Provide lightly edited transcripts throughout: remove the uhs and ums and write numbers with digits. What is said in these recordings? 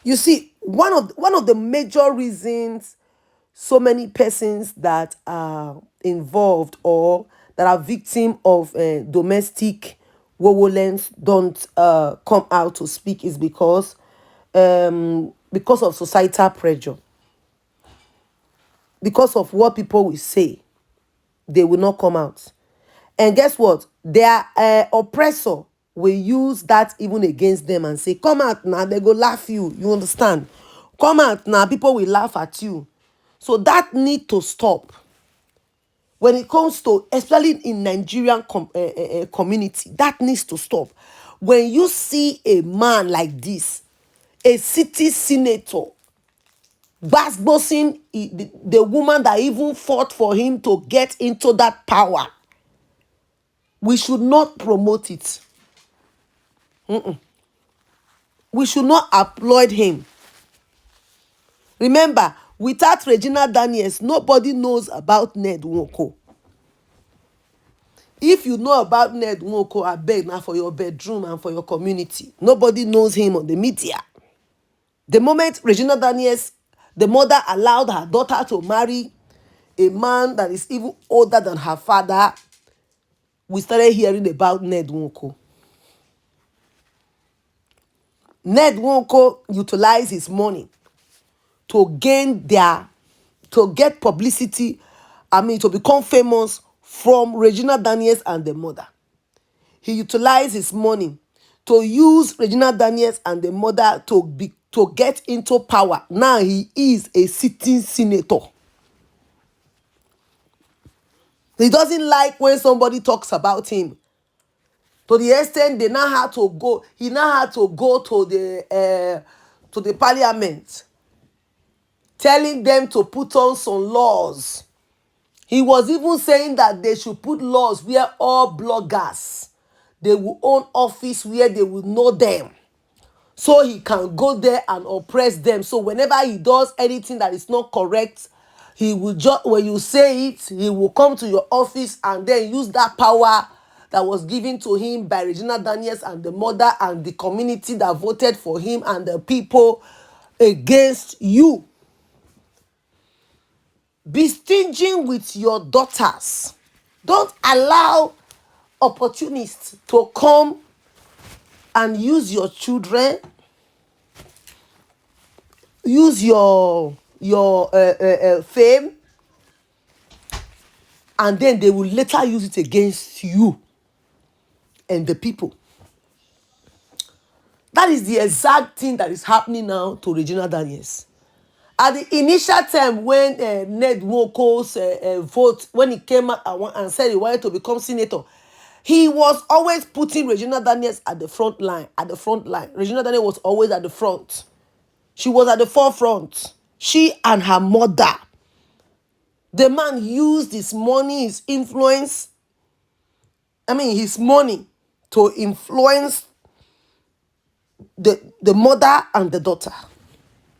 You see, one of the major reasons so many persons that are involved or that are victim of domestic violence don't come out to speak is because of societal pressure, because of what people will say. They will not come out. And guess what? Their oppressor will use that even against them and say, come out now, they go laugh you. You understand? Come out now, people will laugh at you. So that need to stop. When it comes to, especially in Nigerian community, that needs to stop. When you see a man like this, a city senator, bossing the woman that even fought for him to get into that power, we should not promote it. We should not applaud him. Remember, without Regina Daniels, nobody knows about Ned Nwoko. If you know about Ned Nwoko, I beg now for your bedroom and for your community. Nobody knows him on the media. The moment Regina Daniels, the mother, allowed her daughter to marry a man that is even older than her father, we started hearing about Ned Nwoko. Ned Nwoko utilized his money to get publicity, to become famous from Regina Daniels and the mother. He utilized his money to use Regina Daniels and the mother to get into power. Now he is a sitting senator. He doesn't like when somebody talks about him. To the extent he now had to go to the parliament, telling them to put on some laws. He was even saying that they should put laws where all bloggers, they will own office where they will know them, so he can go there and oppress them. So whenever he does anything that is not correct, he will just, when you say it, he will come to your office and then use that power that was given to him by Regina Daniels and the mother and the community that voted for him and the people against you. Be stingy with your daughters. Don't allow opportunists to come and use your children, use your fame, and then they will later use it against you and the people. That is the exact thing that is happening now to Regina Daniels. At the initial time when Ned Nwoko's vote, when he came out and said he wanted to become senator, he was always putting Regina Daniels at the front line. Regina Daniels was always at the front. She was at the forefront. She and her mother. The man used his money, his influence, his money to influence the mother and the daughter.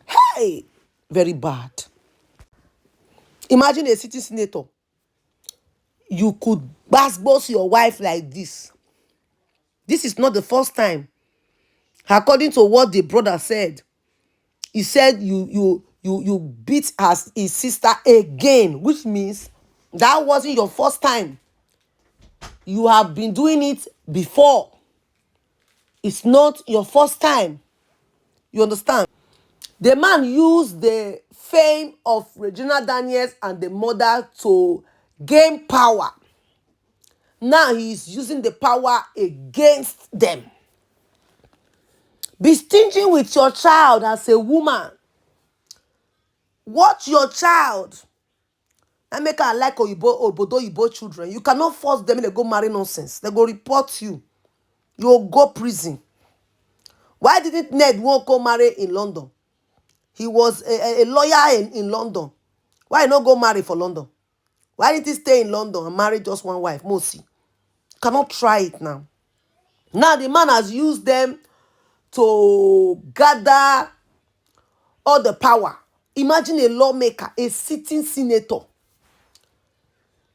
Hey, very bad. Imagine a city senator. You could boss your wife like this. This is not the first time. According to what the brother said, he said you beat his sister again, which means that wasn't your first time. You have been doing it before. It's not your first time. You understand? The man used the fame of Regina Daniels and the mother to gain power. Now he is using the power against them. Be stingy with your child as a woman. Watch your child. I make her like obodo children. You cannot force them to go marry nonsense. They go report you. You'll go prison. Why didn't Ned Nwoko marry in London? He was a lawyer in London. Why not go marry for London? Why didn't he stay in London and marry just one wife, Mosi? Cannot try it now. Now the man has used them to gather all the power. Imagine a lawmaker, a sitting senator,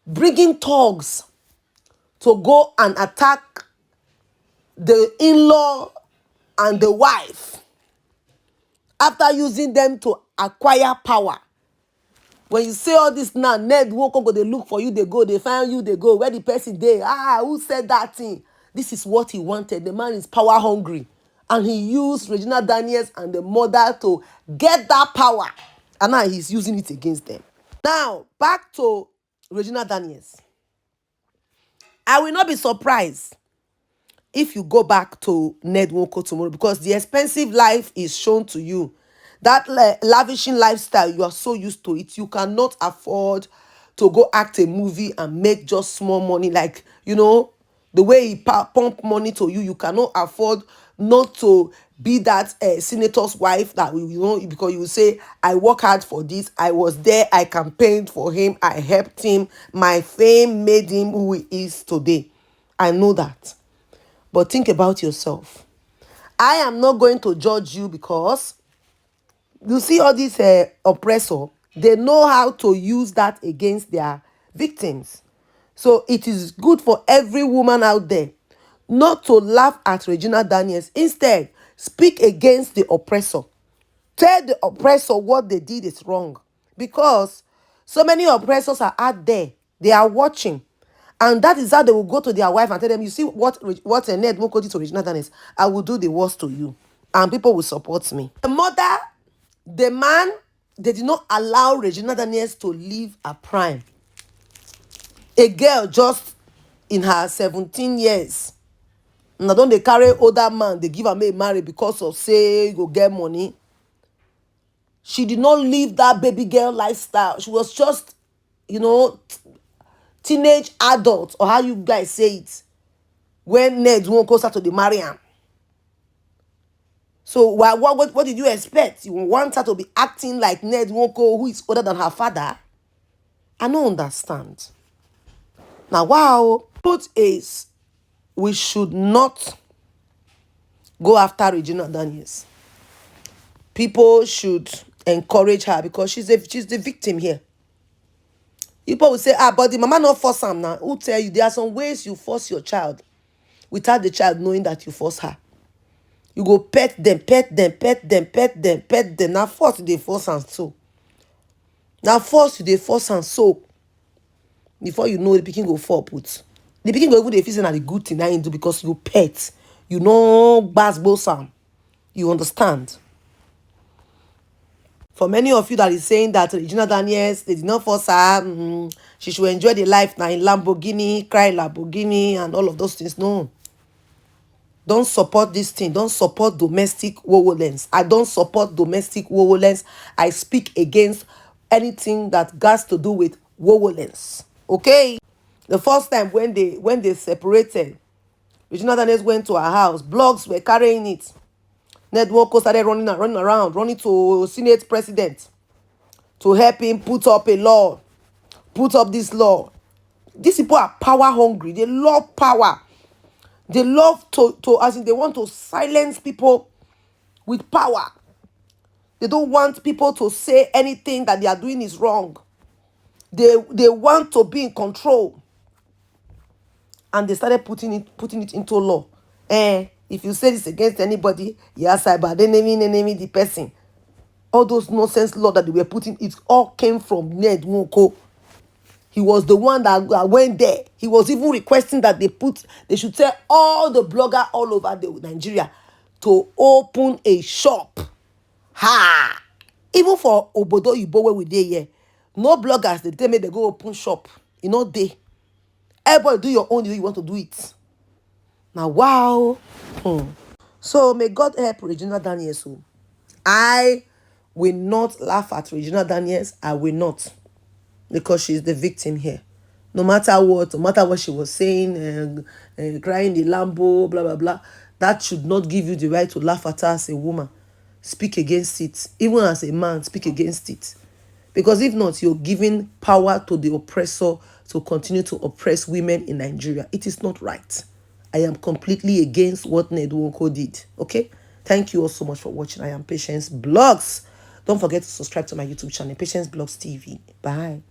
bringing thugs to go and attack the in-law and the wife after using them to acquire power. When you say all this now, Ned Nwoko go, they look for you, they go, they find you, they go, where the person dey? Who said that thing? This is what he wanted. The man is power hungry. And he used Regina Daniels and the mother to get that power. And now he's using it against them. Now, back to Regina Daniels. I will not be surprised if you go back to Ned Nwoko tomorrow, because the expensive life is shown to you. That lavishing lifestyle, you are so used to it. You cannot afford to go act a movie and make just small money. Like, the way he pump money to you, you cannot afford not to be that senator's wife that, because you will say, I work hard for this. I was there. I campaigned for him. I helped him. My fame made him who he is today. I know that. But think about yourself. I am not going to judge you, because you see all these oppressors, they know how to use that against their victims. So it is good for every woman out there not to laugh at Regina Daniels. Instead, speak against the oppressor. Tell the oppressor what they did is wrong. Because so many oppressors are out there. They are watching. And that is how they will go to their wife and tell them, you see what Ned Nwoko did to Regina Daniels? I will do the worst to you. And people will support me. The mother, the man, they did not allow Regina Daniels to live a prime. A girl just in her 17 years. Now don't they carry older man, they give her a marry because of say go get money. She did not live that baby girl lifestyle. She was just, teenage adult, or how you guys say it, when Ned Nwoko started to marry him. So what did you expect? You want her to be acting like Ned Nwoko, who is older than her father? I don't understand. Now, wow. Truth is, we should not go after Regina Daniels. People should encourage her, because she's the victim here. People will say, but the mama not force him now. Who tell you? There are some ways you force your child without the child knowing that you force her. You go pet them. Now force they force and so. Now force they force and so. Before you know, the pikin go fall put. The pikin go even dey feel say na the good thing I do, because you pet. You know gbasgbo Sam. You understand? For many of you that is saying that Regina Daniels, they did not force her, she should enjoy the life now in Lamborghini, cry Lamborghini, and all of those things. No. Don't support this thing. Don't support domestic violence. I don't support domestic violence. I speak against anything that has to do with violence. Okay? The first time when they separated, Regina Daniels went to her house. Blogs were carrying it. Ned Nwoko started running around, running to Senate president to help him put up a law, put up this law. These people are power hungry. They love power. They love as in they want to silence people with power. They don't want people to say anything that they are doing is wrong. They want to be in control. And they started putting it into law. If you say this against anybody, yes, but enemy the person. All those nonsense law that they were putting, it all came from Ned Nwoko. He was the one that went there. He was even requesting that they should tell all the bloggers all over Nigeria to open a shop. Even for Obodo Ibo where we dey here, no bloggers, they tell me they go open shop. They. Everybody do your own the way you want to do it. Now, wow. So, may God help Regina Daniels. I will not laugh at Regina Daniels. I will not. Because she's the victim here. No matter what she was saying, crying the Lambo, blah, blah, blah, that should not give you the right to laugh at her as a woman. Speak against it. Even as a man, speak against it. Because if not, you're giving power to the oppressor to continue to oppress women in Nigeria. It is not right. I am completely against what Ned Nwoko did. Okay? Thank you all so much for watching. I am Patience Blogs. Don't forget to subscribe to my YouTube channel, Patience Blogs TV. Bye.